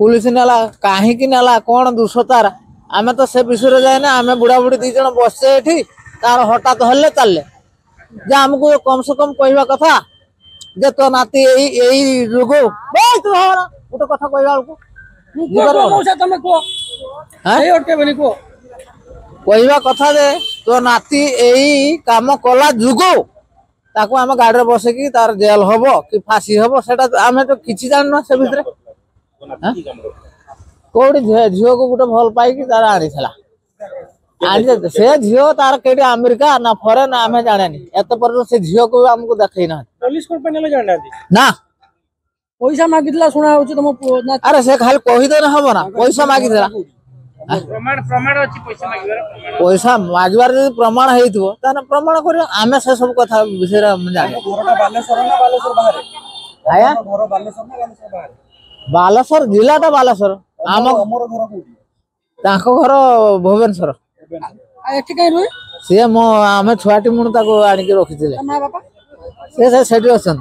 police नेला कहीं नेला कौन दोष तार आम तो से विषय जाए आम बुढ़ा बुढ़ी दी जन बसचे ये तार हठात हल्ले चलले जे आमको कम से कम कहवा कथा जे तो नाती यही रोग तू गोटे कथा कहवा कहवा कथा जे तो नाती यही काम कला जुग ताको आम गाड़ी में बसकी तार जेल हम कि फांसी हम से आम तो किसी जान से भितर कौटी झील को गोटे भल पाई तार आनी से झील तार कहीं अमेरिका ना फरेन आम जाने एत पर से झील को आमको देखई ना ना पैसा मागिला शुणा तुम अरे से खाली कहीदे हम ना पैसा मागिला पैसा मागवार प्रमाण होता प्रमाण कर आम से सब कथा विषय जाने बालेश्वर जिलाटा बालेश्वर आम घर भुवनेश्वर सी आम छुआटी मुझे रखी से अच्छा